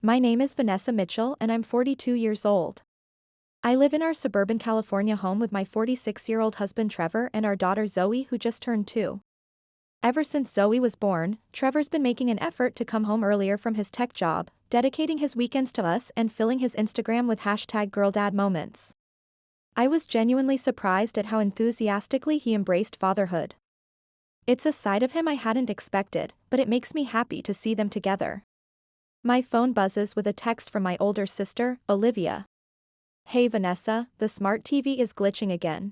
My name is Vanessa Mitchell and I'm 42 years old. I live in our suburban California home with my 46-year-old husband Trevor and our daughter Zoe who just turned 2. Ever since Zoe was born, Trevor's been making an effort to come home earlier from his tech job, dedicating his weekends to us and filling his Instagram with #GirlDadMoments. I was genuinely surprised at how enthusiastically he embraced fatherhood. It's a side of him I hadn't expected, but it makes me happy to see them together. My phone buzzes with a text from my older sister, Olivia. Hey Vanessa, the smart TV is glitching again.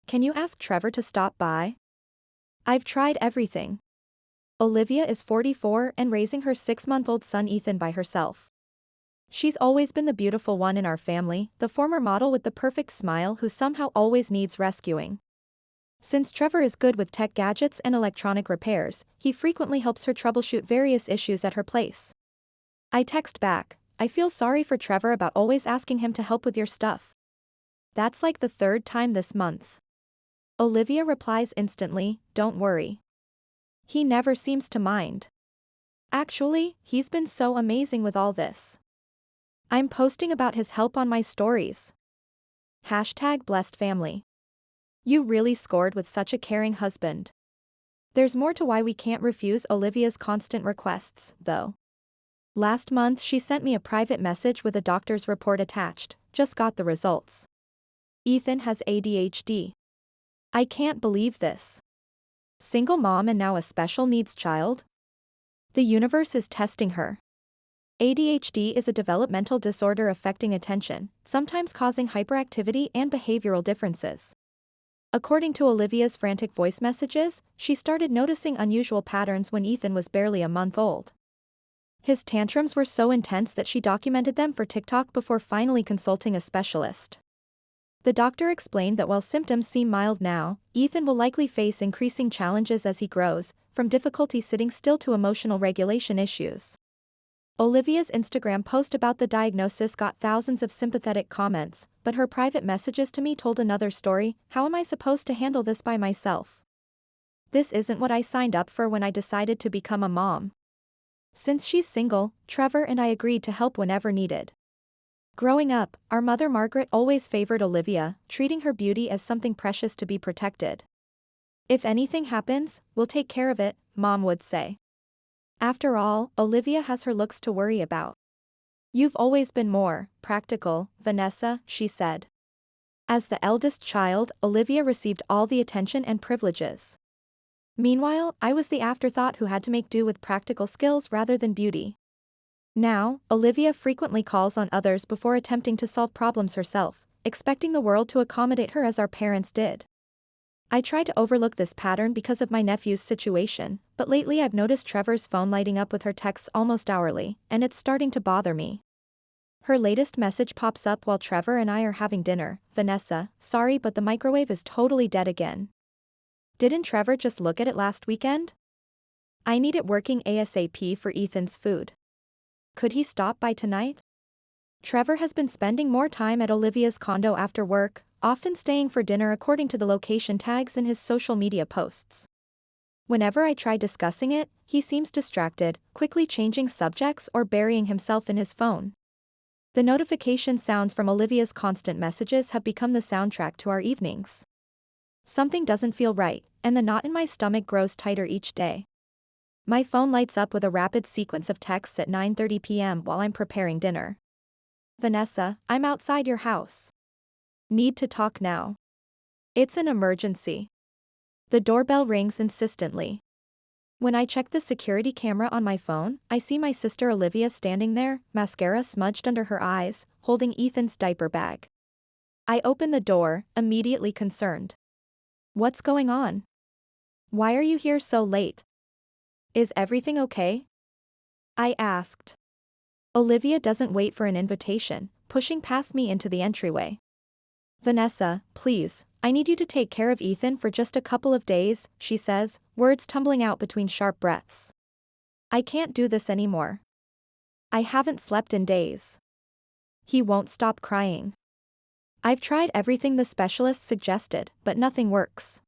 Can you ask Trevor to stop by? I've tried everything. Olivia is 44 and raising her 6-month-old son Ethan by herself. She's always been the beautiful one in our family, the former model with the perfect smile who somehow always needs rescuing. Since Trevor is good with tech gadgets and electronic repairs, he frequently helps her troubleshoot various issues at her place. I text back, I feel sorry for Trevor about always asking him to help with your stuff. That's like the 3rd time this month. Olivia replies instantly, don't worry. He never seems to mind. Actually, he's been so amazing with all this. I'm posting about his help on my stories. #BlessedFamily. You really scored with such a caring husband. There's more to why we can't refuse Olivia's constant requests, though. Last month she sent me a private message with a doctor's report attached, just got the results. Ethan has ADHD. I can't believe this. Single mom and now a special needs child? The universe is testing her. ADHD is a developmental disorder affecting attention, sometimes causing hyperactivity and behavioral differences. According to Olivia's frantic voice messages, she started noticing unusual patterns when Ethan was barely a month old. His tantrums were so intense that she documented them for TikTok before finally consulting a specialist. The doctor explained that while symptoms seem mild now, Ethan will likely face increasing challenges as he grows, from difficulty sitting still to emotional regulation issues. Olivia's Instagram post about the diagnosis got thousands of sympathetic comments, but her private messages to me told another story. How am I supposed to handle this by myself? This isn't what I signed up for when I decided to become a mom. Since she's single, Trevor and I agreed to help whenever needed. Growing up, our mother Margaret always favored Olivia, treating her beauty as something precious to be protected. If anything happens, we'll take care of it, Mom would say. After all, Olivia has her looks to worry about. You've always been more practical, Vanessa, she said. As the eldest child, Olivia received all the attention and privileges. Meanwhile, I was the afterthought who had to make do with practical skills rather than beauty. Now, Olivia frequently calls on others before attempting to solve problems herself, expecting the world to accommodate her as our parents did. I try to overlook this pattern because of my nephew's situation, but lately I've noticed Trevor's phone lighting up with her texts almost hourly, and it's starting to bother me. Her latest message pops up while Trevor and I are having dinner. Vanessa, sorry but the microwave is totally dead again. Didn't Trevor just look at it last weekend? I need it working ASAP for Ethan's food. Could he stop by tonight? Trevor has been spending more time at Olivia's condo after work, often staying for dinner according to the location tags in his social media posts. Whenever I try discussing it, he seems distracted, quickly changing subjects or burying himself in his phone. The notification sounds from Olivia's constant messages have become the soundtrack to our evenings. Something doesn't feel right, and the knot in my stomach grows tighter each day. My phone lights up with a rapid sequence of texts at 9:30 p.m. while I'm preparing dinner. Vanessa, I'm outside your house. Need to talk now. It's an emergency. The doorbell rings insistently. When I check the security camera on my phone, I see my sister Olivia standing there, mascara smudged under her eyes, holding Ethan's diaper bag. I open the door, immediately concerned. What's going on? Why are you here so late? Is everything okay? I asked. Olivia doesn't wait for an invitation, pushing past me into the entryway. Vanessa, please, I need you to take care of Ethan for just a couple of days, she says, words tumbling out between sharp breaths. I can't do this anymore. I haven't slept in days. He won't stop crying. I've tried everything the specialist suggested, but nothing works.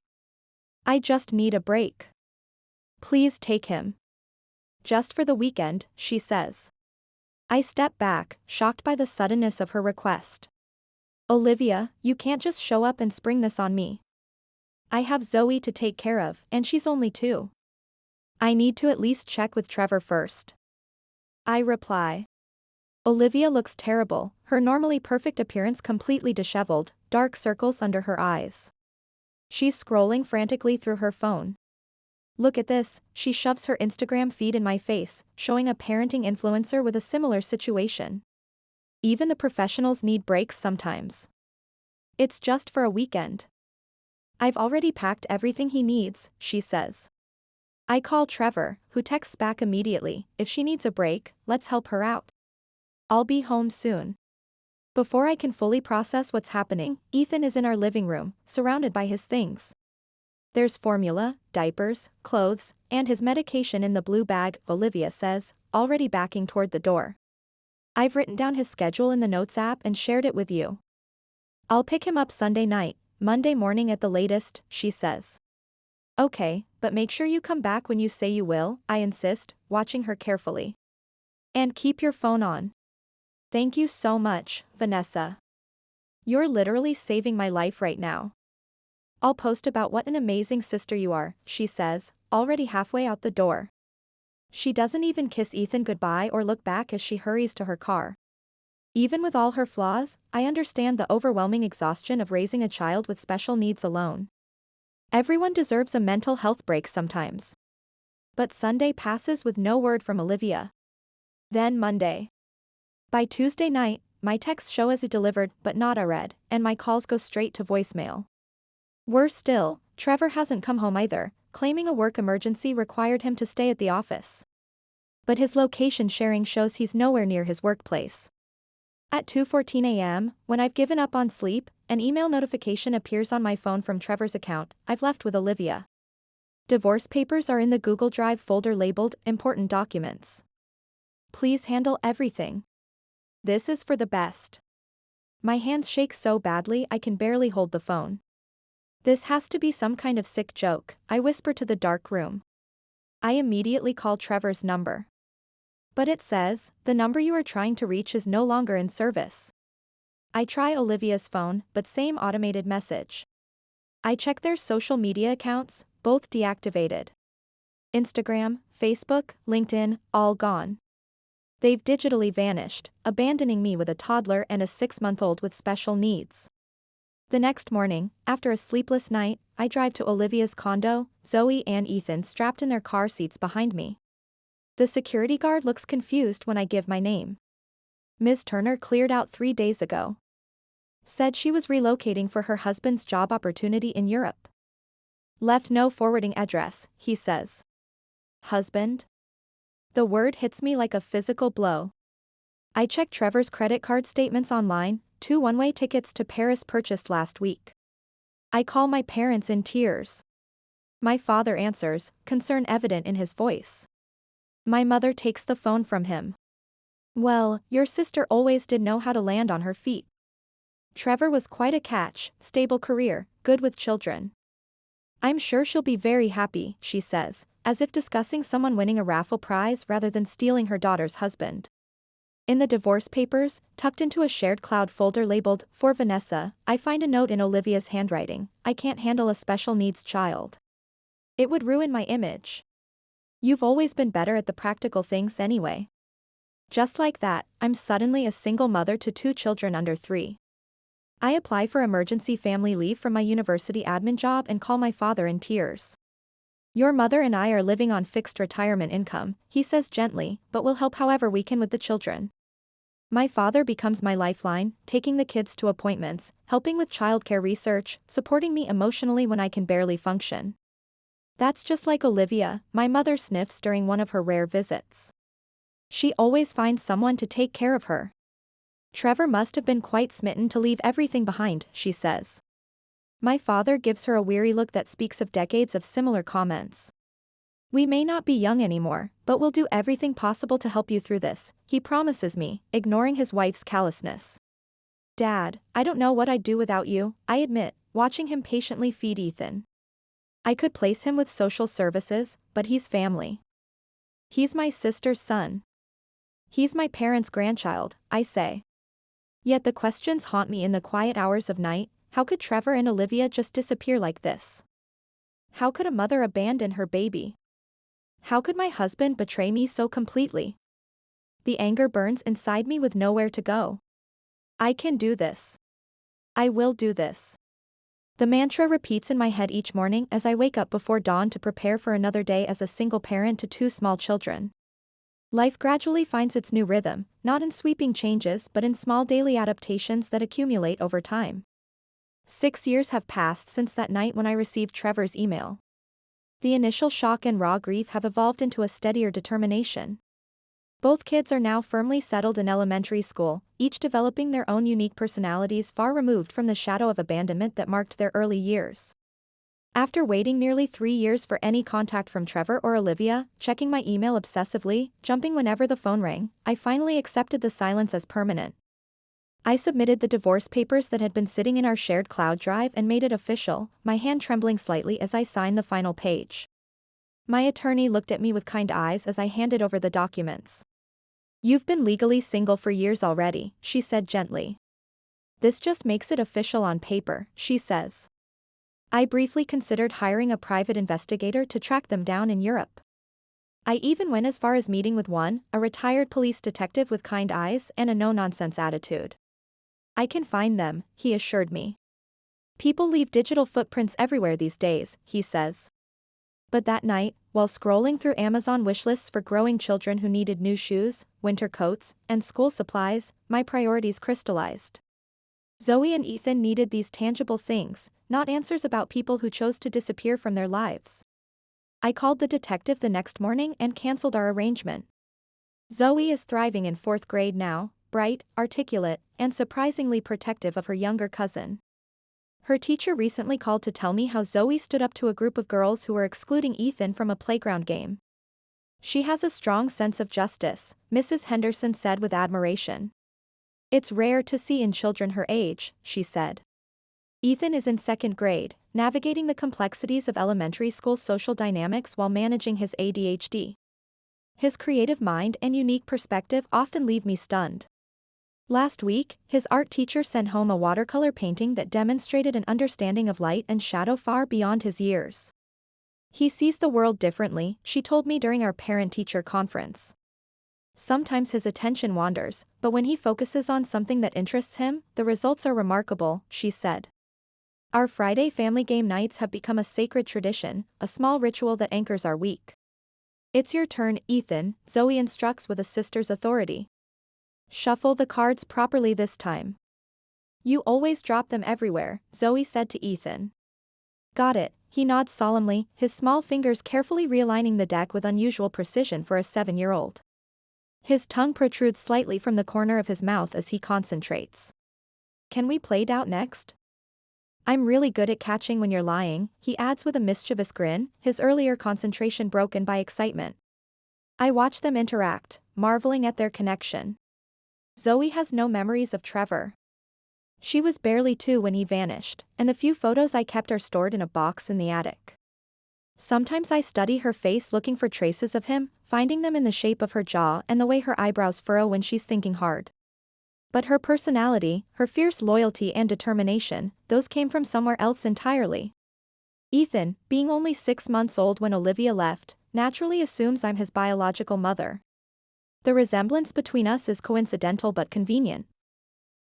I just need a break. Please take him. Just for the weekend, she says. I step back, shocked by the suddenness of her request. Olivia, you can't just show up and spring this on me. I have Zoe to take care of, and she's only 2. I need to at least check with Trevor first. I reply. Olivia looks terrible, her normally perfect appearance completely disheveled, dark circles under her eyes. She's scrolling frantically through her phone. Look at this, she shoves her Instagram feed in my face, showing a parenting influencer with a similar situation. Even the professionals need breaks sometimes. It's just for a weekend. I've already packed everything he needs, she says. I call Trevor, who texts back immediately, if she needs a break, let's help her out. I'll be home soon. Before I can fully process what's happening, Ethan is in our living room, surrounded by his things. There's formula, diapers, clothes, and his medication in the blue bag, Olivia says, already backing toward the door. I've written down his schedule in the notes app and shared it with you. I'll pick him up Sunday night, Monday morning at the latest, she says. Okay, but make sure you come back when you say you will, I insist, watching her carefully. And keep your phone on. Thank you so much, Vanessa. You're literally saving my life right now. I'll post about what an amazing sister you are, she says, already halfway out the door. She doesn't even kiss Ethan goodbye or look back as she hurries to her car. Even with all her flaws, I understand the overwhelming exhaustion of raising a child with special needs alone. Everyone deserves a mental health break sometimes. But Sunday passes with no word from Olivia. Then Monday. By Tuesday night, my texts show as delivered but not read, and my calls go straight to voicemail. Worse still, Trevor hasn't come home either, claiming a work emergency required him to stay at the office. But his location sharing shows he's nowhere near his workplace. At 2:14 a.m., when I've given up on sleep, an email notification appears on my phone from Trevor's account I've left with Olivia. Divorce papers are in the Google Drive folder labeled Important Documents. Please handle everything. This is for the best. My hands shake so badly I can barely hold the phone. This has to be some kind of sick joke, I whisper to the dark room. I immediately call Trevor's number. But it says, the number you are trying to reach is no longer in service. I try Olivia's phone, but same automated message. I check their social media accounts, both deactivated. Instagram, Facebook, LinkedIn, all gone. They've digitally vanished, abandoning me with a toddler and a 6-month-old with special needs. The next morning, after a sleepless night, I drive to Olivia's condo, Zoe and Ethan strapped in their car seats behind me. The security guard looks confused when I give my name. Ms. Turner cleared out 3 days ago. Said she was relocating for her husband's job opportunity in Europe. Left no forwarding address, he says. Husband? The word hits me like a physical blow. I check Trevor's credit card statements online, 2 one-way tickets to Paris purchased last week. I call my parents in tears. My father answers, concern evident in his voice. My mother takes the phone from him. Well, your sister always did know how to land on her feet. Trevor was quite a catch, stable career, good with children. I'm sure she'll be very happy, she says, as if discussing someone winning a raffle prize rather than stealing her daughter's husband. In the divorce papers, tucked into a shared cloud folder labeled, For Vanessa, I find a note in Olivia's handwriting, I can't handle a special needs child. It would ruin my image. You've always been better at the practical things anyway. Just like that, I'm suddenly a single mother to 2 children under 3. I apply for emergency family leave from my university admin job and call my father in tears. Your mother and I are living on fixed retirement income, he says gently, but we'll help however we can with the children. My father becomes my lifeline, taking the kids to appointments, helping with childcare research, supporting me emotionally when I can barely function. That's just like Olivia, my mother sniffs during one of her rare visits. She always finds someone to take care of her. Trevor must have been quite smitten to leave everything behind, she says. My father gives her a weary look that speaks of decades of similar comments. We may not be young anymore, but we'll do everything possible to help you through this, he promises me, ignoring his wife's callousness. Dad, I don't know what I'd do without you, I admit, watching him patiently feed Ethan. I could place him with social services, but he's family. He's my sister's son. He's my parents' grandchild, I say. Yet the questions haunt me in the quiet hours of night. How could Trevor and Olivia just disappear like this? How could a mother abandon her baby? How could my husband betray me so completely? The anger burns inside me with nowhere to go. I can do this. I will do this. The mantra repeats in my head each morning as I wake up before dawn to prepare for another day as a single parent to 2 small children. Life gradually finds its new rhythm, not in sweeping changes but in small daily adaptations that accumulate over time. 6 years have passed since that night when I received Trevor's email. The initial shock and raw grief have evolved into a steadier determination. Both kids are now firmly settled in elementary school, each developing their own unique personalities far removed from the shadow of abandonment that marked their early years. After waiting nearly 3 years for any contact from Trevor or Olivia, checking my email obsessively, jumping whenever the phone rang, I finally accepted the silence as permanent. I submitted the divorce papers that had been sitting in our shared cloud drive and made it official, my hand trembling slightly as I signed the final page. My attorney looked at me with kind eyes as I handed over the documents. "You've been legally single for years already," she said gently. "This just makes it official on paper," she says. I briefly considered hiring a private investigator to track them down in Europe. I even went as far as meeting with one, a retired police detective with kind eyes and a no-nonsense attitude. "I can find them," he assured me. "People leave digital footprints everywhere these days," he says. But that night, while scrolling through Amazon wishlists for growing children who needed new shoes, winter coats, and school supplies, my priorities crystallized. Zoe and Ethan needed these tangible things, not answers about people who chose to disappear from their lives. I called the detective the next morning and canceled our arrangement. Zoe is thriving in 4th grade now, bright, articulate, and surprisingly protective of her younger cousin. Her teacher recently called to tell me how Zoe stood up to a group of girls who were excluding Ethan from a playground game. "She has a strong sense of justice," Mrs. Henderson said with admiration. "It's rare to see in children her age," she said. Ethan is in 2nd grade, navigating the complexities of elementary school social dynamics while managing his ADHD. His creative mind and unique perspective often leave me stunned. Last week, his art teacher sent home a watercolor painting that demonstrated an understanding of light and shadow far beyond his years. "He sees the world differently," she told me during our parent-teacher conference. "Sometimes his attention wanders, but when he focuses on something that interests him, the results are remarkable," she said. Our Friday family game nights have become a sacred tradition, a small ritual that anchors our week. "It's your turn, Ethan," Zoe instructs with a sister's authority. "Shuffle the cards properly this time." "You always drop them everywhere," Zoe said to Ethan. "Got it," he nods solemnly, his small fingers carefully realigning the deck with unusual precision for a 7-year-old. His tongue protrudes slightly from the corner of his mouth as he concentrates. "Can we play doubt next?" "I'm really good at catching when you're lying," he adds with a mischievous grin, his earlier concentration broken by excitement. I watch them interact, marveling at their connection. Zoe has no memories of Trevor. She was barely 2 when he vanished, and the few photos I kept are stored in a box in the attic. Sometimes I study her face looking for traces of him, finding them in the shape of her jaw and the way her eyebrows furrow when she's thinking hard. But her personality, her fierce loyalty and determination, those came from somewhere else entirely. Ethan, being only 6 months old when Olivia left, naturally assumes I'm his biological mother. The resemblance between us is coincidental but convenient.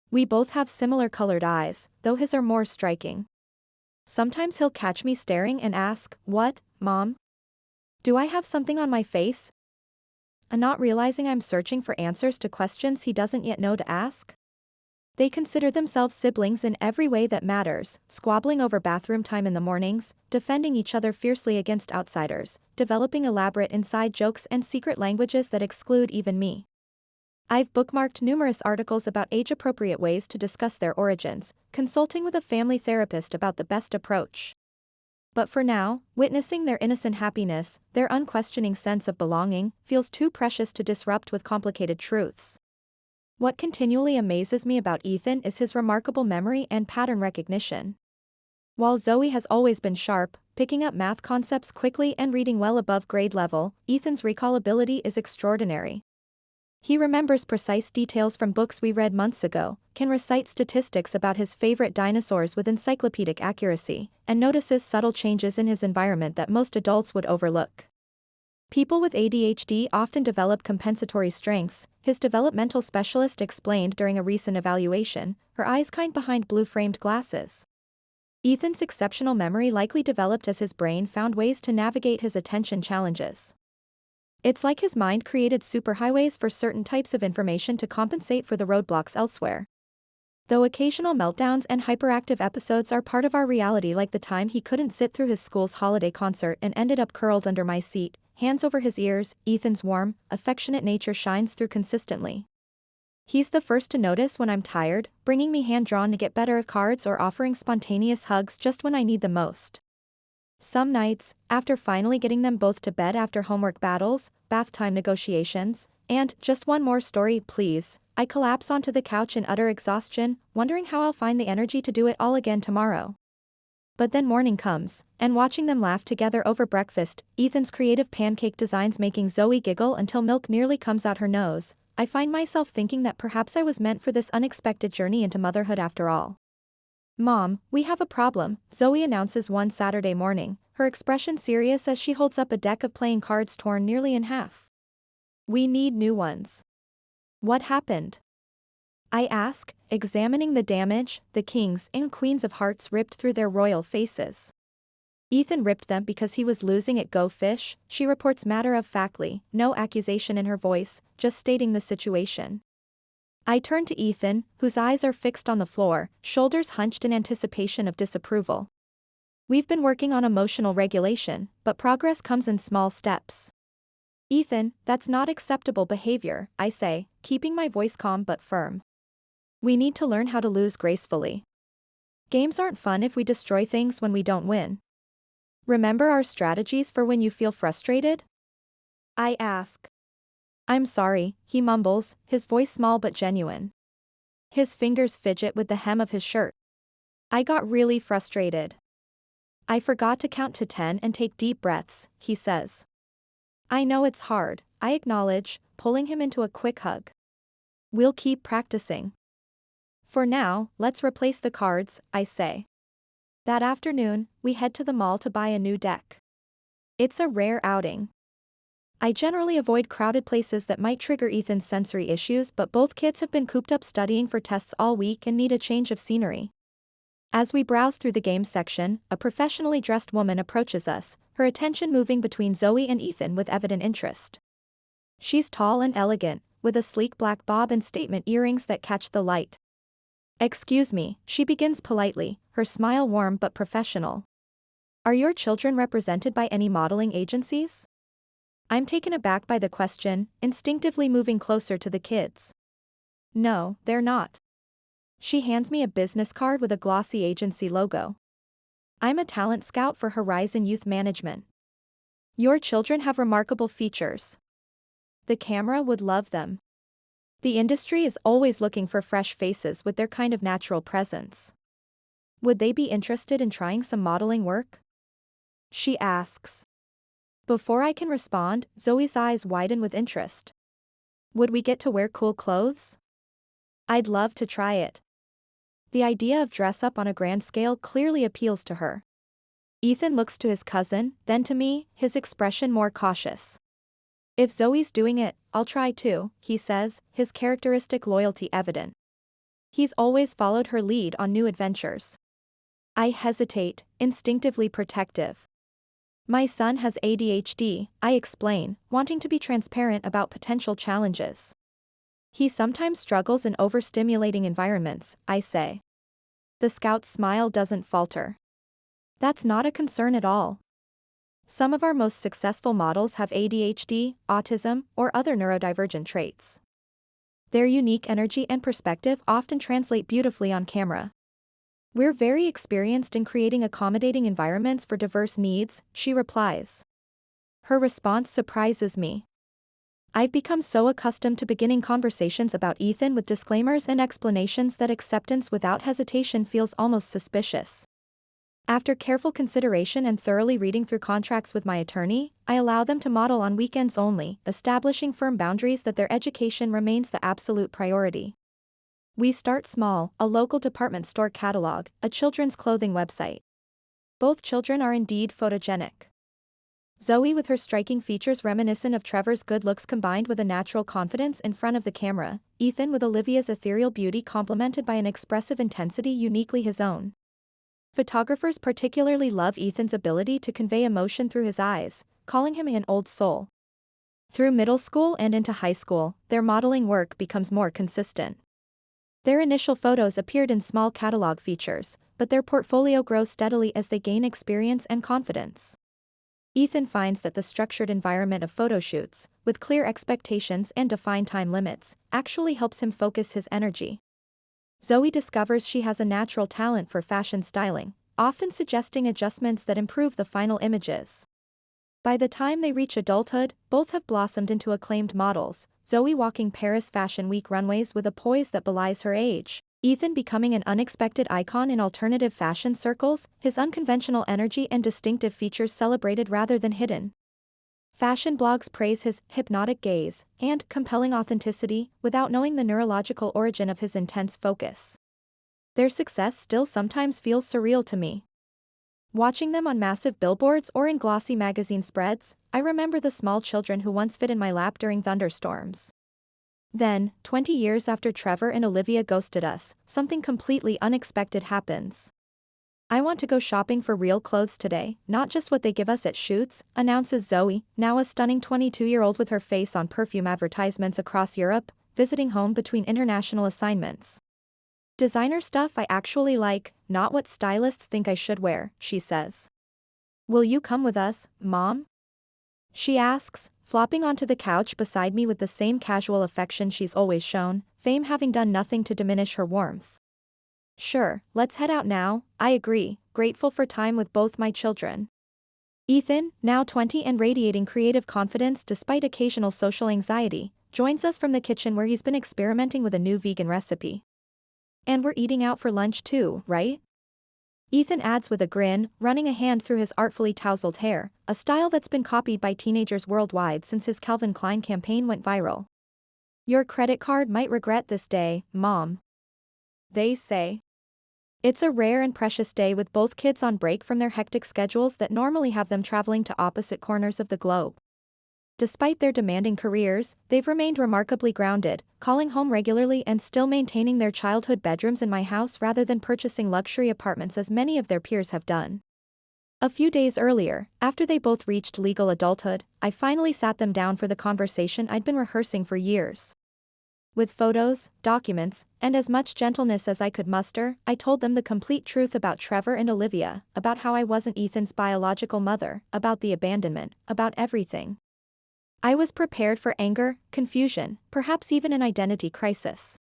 We both have similar colored eyes, though his are more striking. Sometimes he'll catch me staring and ask, "What, Mom? Do I have something on my face?" And not realizing I'm searching for answers to questions he doesn't yet know to ask. They consider themselves siblings in every way that matters, squabbling over bathroom time in the mornings, defending each other fiercely against outsiders, developing elaborate inside jokes and secret languages that exclude even me. I've bookmarked numerous articles about age-appropriate ways to discuss their origins, consulting with a family therapist about the best approach. But for now, witnessing their innocent happiness, their unquestioning sense of belonging, feels too precious to disrupt with complicated truths. What continually amazes me about Ethan is his remarkable memory and pattern recognition. While Zoe has always been sharp, picking up math concepts quickly and reading well above grade level, Ethan's recall ability is extraordinary. He remembers precise details from books we read months ago, can recite statistics about his favorite dinosaurs with encyclopedic accuracy, and notices subtle changes in his environment that most adults would overlook. People with ADHD often develop compensatory strengths, his developmental specialist explained during a recent evaluation, her eyes kind behind blue-framed glasses. Ethan's exceptional memory likely developed as his brain found ways to navigate his attention challenges. It's like his mind created superhighways for certain types of information to compensate for the roadblocks elsewhere. Though occasional meltdowns and hyperactive episodes are part of our reality, like the time he couldn't sit through his school's holiday concert and ended up curled under my seat, hands over his ears, Ethan's warm, affectionate nature shines through consistently. He's the first to notice when I'm tired, bringing me hand-drawn to get better at cards or offering spontaneous hugs just when I need them most. Some nights, after finally getting them both to bed after homework battles, bath time negotiations, and just one more story, please, I collapse onto the couch in utter exhaustion, wondering how I'll find the energy to do it all again tomorrow. But then morning comes, and watching them laugh together over breakfast, Ethan's creative pancake designs making Zoe giggle until milk nearly comes out her nose, I find myself thinking that perhaps I was meant for this unexpected journey into motherhood after all. Mom, we have a problem, Zoe announces one Saturday morning, her expression serious as she holds up a deck of playing cards torn nearly in half. We need new ones. What happened? I ask, examining the damage. The kings and queens of hearts ripped through their royal faces. Ethan ripped them because he was losing at Go Fish, she reports matter-of-factly, no accusation in her voice, just stating the situation. I turn to Ethan, whose eyes are fixed on the floor, shoulders hunched in anticipation of disapproval. We've been working on emotional regulation, but progress comes in small steps. Ethan, that's not acceptable behavior, I say, keeping my voice calm but firm. We need to learn how to lose gracefully. Games aren't fun if we destroy things when we don't win. Remember our strategies for when you feel frustrated? I ask. I'm sorry, he mumbles, his voice small but genuine. His fingers fidget with the hem of his shirt. I got really frustrated. I forgot to count to 10 and take deep breaths, he says. I know it's hard, I acknowledge, pulling him into a quick hug. We'll keep practicing. For now, let's replace the cards, I say. That afternoon, we head to the mall to buy a new deck. It's a rare outing. I generally avoid crowded places that might trigger Ethan's sensory issues, but both kids have been cooped up studying for tests all week and need a change of scenery. As we browse through the games section, a professionally dressed woman approaches us, her attention moving between Zoe and Ethan with evident interest. She's tall and elegant, with a sleek black bob and statement earrings that catch the light. Excuse me, she begins politely, her smile warm but professional. Are your children represented by any modeling agencies? I'm taken aback by the question, instinctively moving closer to the kids. No, they're not. She hands me a business card with a glossy agency logo. I'm a talent scout for Horizon Youth Management. Your children have remarkable features. The camera would love them. The industry is always looking for fresh faces with their kind of natural presence. Would they be interested in trying some modeling work? She asks. Before I can respond, Zoe's eyes widen with interest. Would we get to wear cool clothes? I'd love to try it. The idea of dress up on a grand scale clearly appeals to her. Ethan looks to his cousin, then to me, his expression more cautious. If Zoe's doing it, I'll try too, he says, his characteristic loyalty evident. He's always followed her lead on new adventures. I hesitate, instinctively protective. My son has ADHD, I explain, wanting to be transparent about potential challenges. He sometimes struggles in overstimulating environments, I say. The scout's smile doesn't falter. That's not a concern at all. Some of our most successful models have ADHD, autism, or other neurodivergent traits. Their unique energy and perspective often translate beautifully on camera. We're very experienced in creating accommodating environments for diverse needs, she replies. Her response surprises me. I've become so accustomed to beginning conversations about Ethan with disclaimers and explanations that acceptance without hesitation feels almost suspicious. After careful consideration and thoroughly reading through contracts with my attorney, I allow them to model on weekends only, establishing firm boundaries that their education remains the absolute priority. We start small, a local department store catalog, a children's clothing website. Both children are indeed photogenic. Zoe with her striking features reminiscent of Trevor's good looks combined with a natural confidence in front of the camera, Ethan with Olivia's ethereal beauty complemented by an expressive intensity uniquely his own. Photographers particularly love Ethan's ability to convey emotion through his eyes, calling him an old soul. Through middle school and into high school, their modeling work becomes more consistent. Their initial photos appeared in small catalog features, but their portfolio grows steadily as they gain experience and confidence. Ethan finds that the structured environment of photo shoots, with clear expectations and defined time limits, actually helps him focus his energy. Zoe discovers she has a natural talent for fashion styling, often suggesting adjustments that improve the final images. By the time they reach adulthood, both have blossomed into acclaimed models, Zoe walking Paris Fashion Week runways with a poise that belies her age, Ethan becoming an unexpected icon in alternative fashion circles, his unconventional energy and distinctive features celebrated rather than hidden. Fashion blogs praise his hypnotic gaze and compelling authenticity without knowing the neurological origin of his intense focus. Their success still sometimes feels surreal to me. Watching them on massive billboards or in glossy magazine spreads, I remember the small children who once fit in my lap during thunderstorms. Then, 20 years after Trevor and Olivia ghosted us, something completely unexpected happens. "I want to go shopping for real clothes today, not just what they give us at shoots," announces Zoe, now a stunning 22-year-old with her face on perfume advertisements across Europe, visiting home between international assignments. "Designer stuff I actually like, not what stylists think I should wear," she says. "Will you come with us, Mom?" she asks, flopping onto the couch beside me with the same casual affection she's always shown, fame having done nothing to diminish her warmth. "Sure, let's head out now," I agree, grateful for time with both my children. Ethan, now 20 and radiating creative confidence despite occasional social anxiety, joins us from the kitchen where he's been experimenting with a new vegan recipe. "And we're eating out for lunch too, right?" Ethan adds with a grin, running a hand through his artfully tousled hair, a style that's been copied by teenagers worldwide since his Calvin Klein campaign went viral. "Your credit card might regret this day, Mom," they say. It's a rare and precious day with both kids on break from their hectic schedules that normally have them traveling to opposite corners of the globe. Despite their demanding careers, they've remained remarkably grounded, calling home regularly and still maintaining their childhood bedrooms in my house rather than purchasing luxury apartments as many of their peers have done. A few days earlier, after they both reached legal adulthood, I finally sat them down for the conversation I'd been rehearsing for years. With photos, documents, and as much gentleness as I could muster, I told them the complete truth about Trevor and Olivia, about how I wasn't Ethan's biological mother, about the abandonment, about everything. I was prepared for anger, confusion, perhaps even an identity crisis.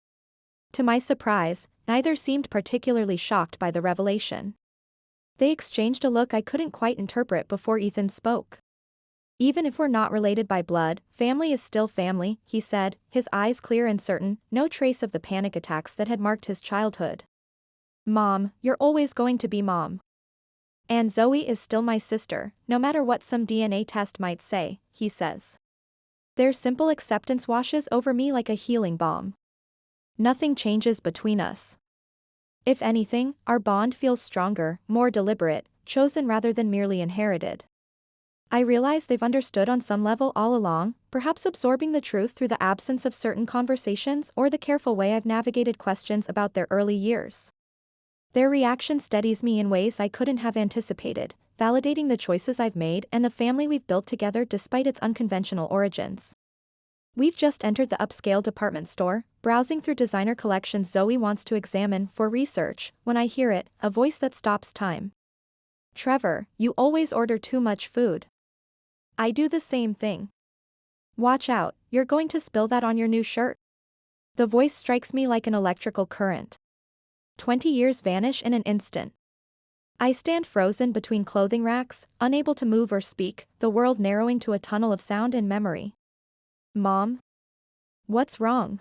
To my surprise, neither seemed particularly shocked by the revelation. They exchanged a look I couldn't quite interpret before Ethan spoke. "Even if we're not related by blood, family is still family," he said, his eyes clear and certain, no trace of the panic attacks that had marked his childhood. "Mom, you're always going to be Mom. And Zoe is still my sister, no matter what some DNA test might say," he says. Their simple acceptance washes over me like a healing balm. Nothing changes between us. If anything, our bond feels stronger, more deliberate, chosen rather than merely inherited. I realize they've understood on some level all along, perhaps absorbing the truth through the absence of certain conversations or the careful way I've navigated questions about their early years. Their reaction steadies me in ways I couldn't have anticipated, validating the choices I've made and the family we've built together despite its unconventional origins. We've just entered the upscale department store, browsing through designer collections Zoe wants to examine for research, when I hear it, a voice that stops time. "Trevor, you always order too much food." "I do the same thing." "Watch out, you're going to spill that on your new shirt." The voice strikes me like an electrical current. 20 years vanish in an instant. I stand frozen between clothing racks, unable to move or speak, the world narrowing to a tunnel of sound and memory. "Mom? What's wrong?"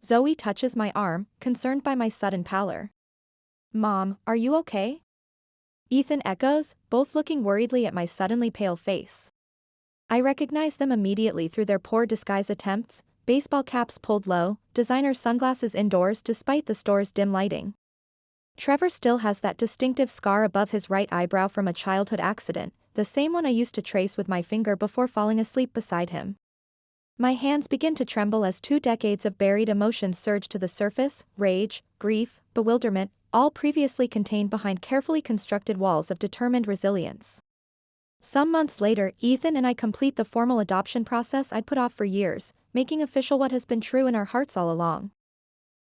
Zoe touches my arm, concerned by my sudden pallor. "Mom, are you okay?" Ethan echoes, both looking worriedly at my suddenly pale face. I recognize them immediately through their poor disguise attempts, baseball caps pulled low, designer sunglasses indoors despite the store's dim lighting. Trevor still has that distinctive scar above his right eyebrow from a childhood accident, the same one I used to trace with my finger before falling asleep beside him. My hands begin to tremble as 2 decades of buried emotions surge to the surface: rage, grief, bewilderment, all previously contained behind carefully constructed walls of determined resilience. Some months later, Ethan and I complete the formal adoption process I'd put off for years, making official what has been true in our hearts all along.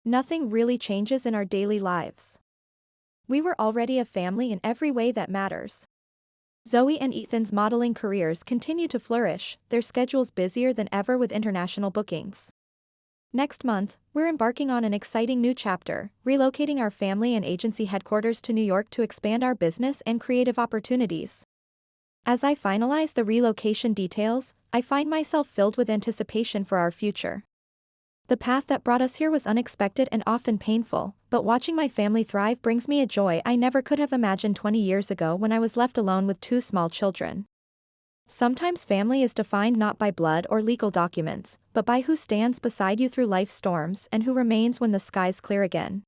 Nothing really changes in our daily lives. We were already a family in every way that matters. Zoe and Ethan's modeling careers continue to flourish, their schedules busier than ever with international bookings. Next month, we're embarking on an exciting new chapter, relocating our family and agency headquarters to New York to expand our business and creative opportunities. As I finalize the relocation details, I find myself filled with anticipation for our future. The path that brought us here was unexpected and often painful, but watching my family thrive brings me a joy I never could have imagined 20 years ago when I was left alone with 2 small children. Sometimes family is defined not by blood or legal documents, but by who stands beside you through life's storms and who remains when the skies clear again.